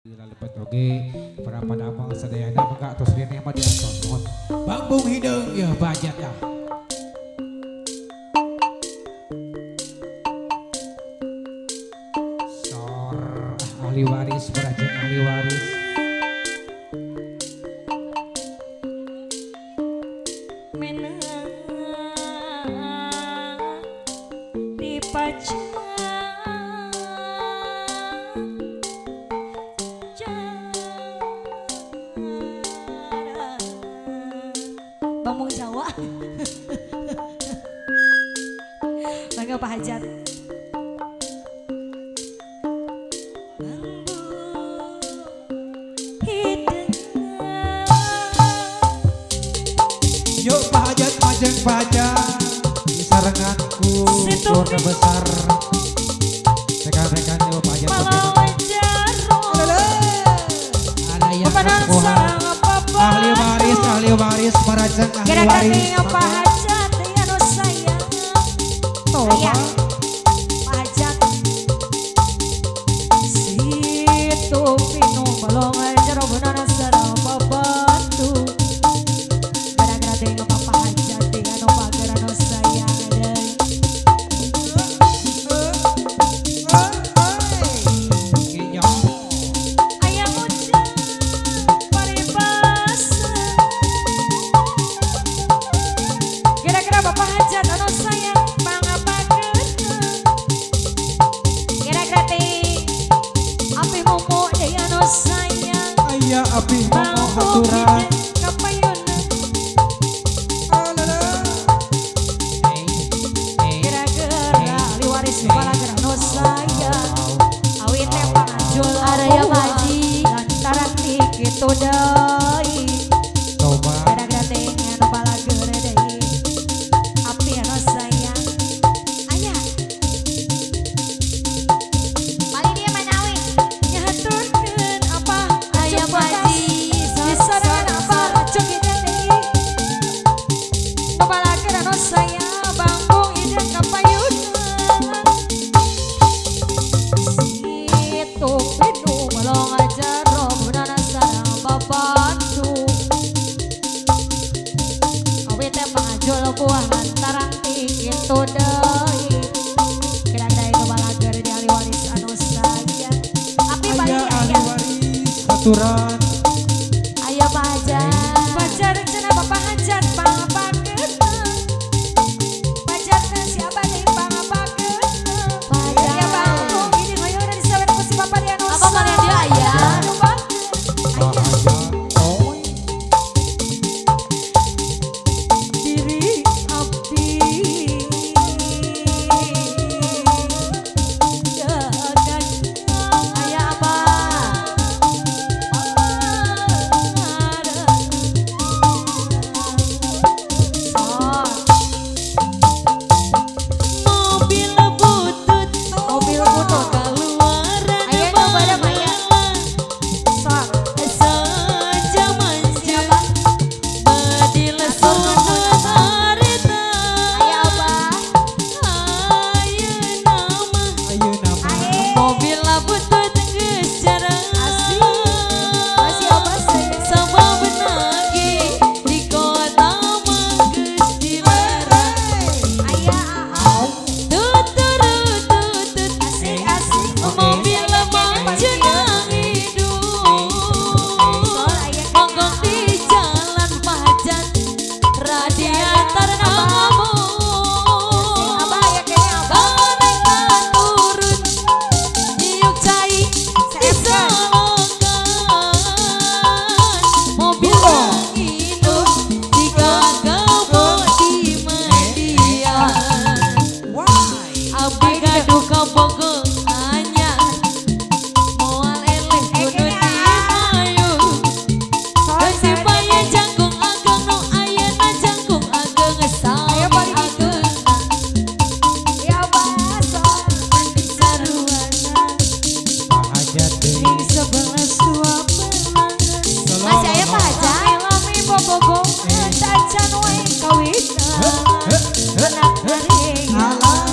Lepet oge para pada abang sadayana mangga tos rene mah diatos mohon. Bambung hideung ya bajat ya. Sor ahli waris berajeng ahli waris. Menang di pacar. Bambung Jawa. Bangga Pak Hajat. Yuk Pak Hajat majeng pajak di sarenganku keluarga besar. Rekan-rekan yuk Pak Hajat ada yang kebuhan. Ahli waris marajeng ahli waris. Pak Hajat ya no sayang. Sayang Pak Hajat. Situ pinu balong jero benar sareng babantu. Gara-gara tengok Pak Hajat ya no pagar no sayang deui. Ayam hujan paribasa. Kira-kira Bapak Hajat anu sayang pangapakeun. Kira-kira teh api momo deui anu sayang. Aya api momo haturan. Kapayun kira-kira ahli waris balagar anu sayang. Awit teh pangajul araya baji lantaran ti kitu deui. Coba Gara-gara teh anu balagar deui. Api anu sayang. Aya. Paling dia manawi. Nyahaturkeun apa? Aya baji sasaran apa? Cuk kita teh. Nu balagar anu sayang bangkung hideung kapayunan. Situ pidu balong jero bunana sareng babantu. Awit teh pangajul buah lantaran ti kitu deui. Kira-kira itu balagar di ahli waris anu sayang. Api aya balik ahli aya. waris haturan. Aya Pak Hajat. Pacar cenah Bapak Hajat pangapakeun. Pacar teh siapa deui pangapakeun. Ya bangkung ini hoyong dari sawer ku si Bapak dia anu. Apa mana dia aya? Anu bagus. Pak Hajat oh Diri abdi jagat aya apa? Mobil butut keluaran aya nu bada maya. Sok saja manja badil sunut harita. Aya apa? Ayeuna mah ayeuna mah mobil butut geus jarang. Masih apa sih? Sabab nagih di kota mah geus dilarang. Aya tutut asik mobil panjenengan hidup. Monggong di jalan Pak Hajat radiator ngamuk. Boneka turun niuk cai disolokan. Mobil nginum jika gabung di median. Abdi gaduh ka Bogor anyar moal eleh kudu dimayung. Geus dipaya jangkung ageng nu ayeuna jangkung ageng saeungeunna. Ya basa saruana Pak Hajat deui. ning sebelah suapeungan. Masih aya Pak Hajat? Lami bobogong dacan wae kawitan. Anak garing Alah.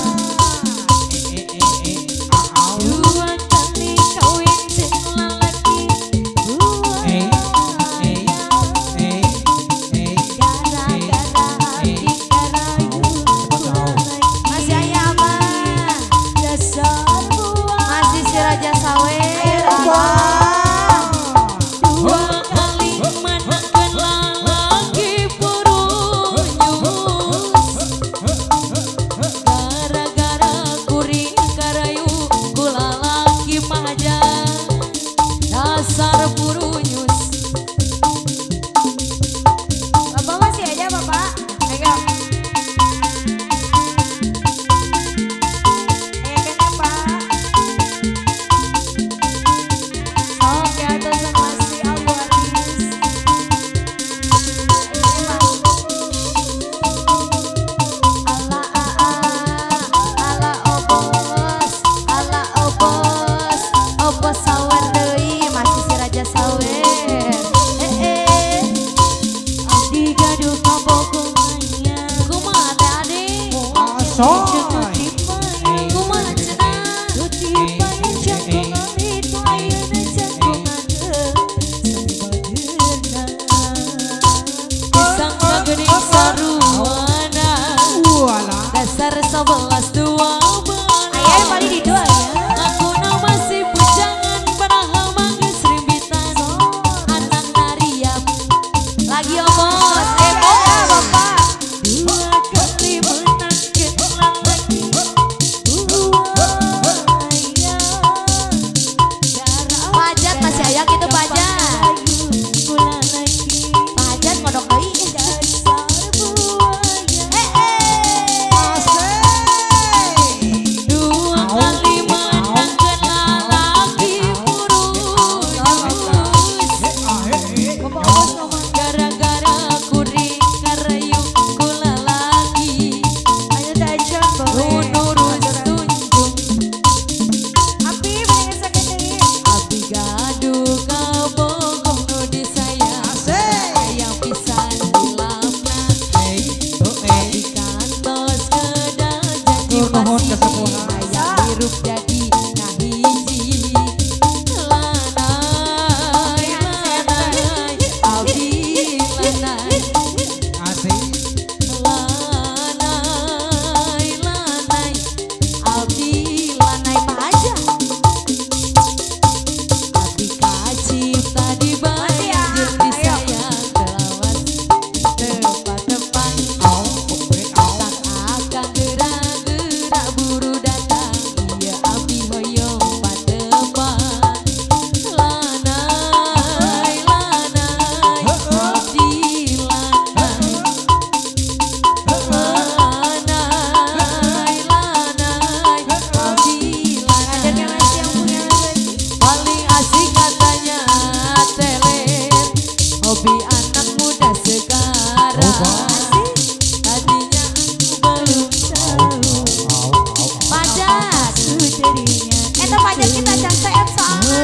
dirinya. Eta pajak kita cantik soalnya.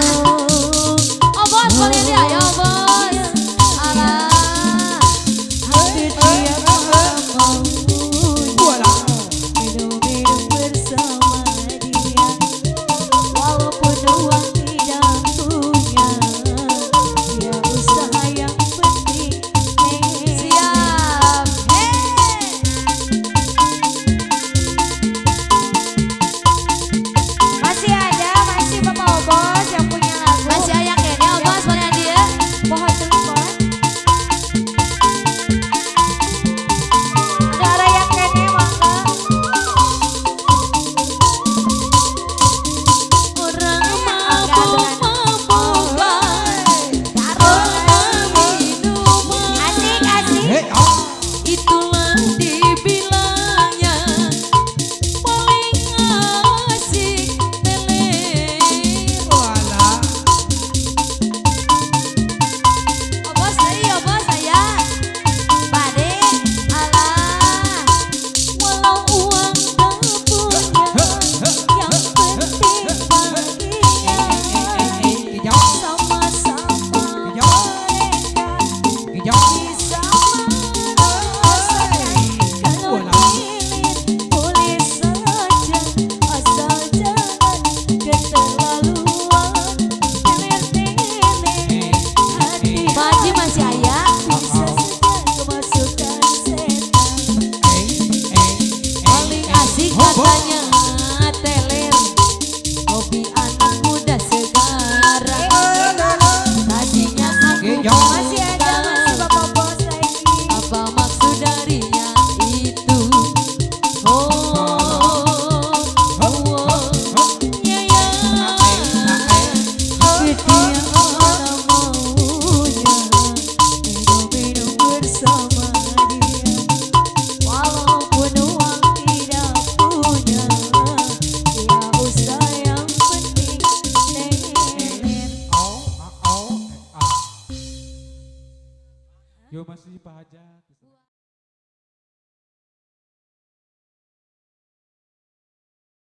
Oh bos, boleh dia ya bos. Alah. Hampir tiap malam Walah. minum-minum bersama dia. Walaupun uang tidak punya, dia usaha yang penting. Siap. Masih ada, masih Bapak Obos yang punya lagu. Masih ada kayaknya oh bos, boleh dia. Pohon tulipan. Ada orang yang kene mangga. Orang Agak asik asik. Hei, oh. itulah dibilangnya paling asik teler. Walah. Oh bos saya Bade. Alah. Walau uang tak punya, yang penting bahagia. Hijau. Sama-sama Hijau. mereka Hijau. bisa merasakan. Kalau Walah. pilih boleh saja, asal jangan keterlaluan. Teler-teler hati Maji masih ayah. bisa saja kemasukan setan. Paling asik katanya teler. Hobi anak muda sekarang. Tadinya aku Hijau. Masih ada, masih Bapak Bos lagi. apa maksud darinya itu? Oh, ya ya. Tapi dia orang maunya minum-minum bersama dia. Walaupun uang tidak punya, dia usaha yang penting teler. Oh, oh, oh. Yo masih Pak Haja.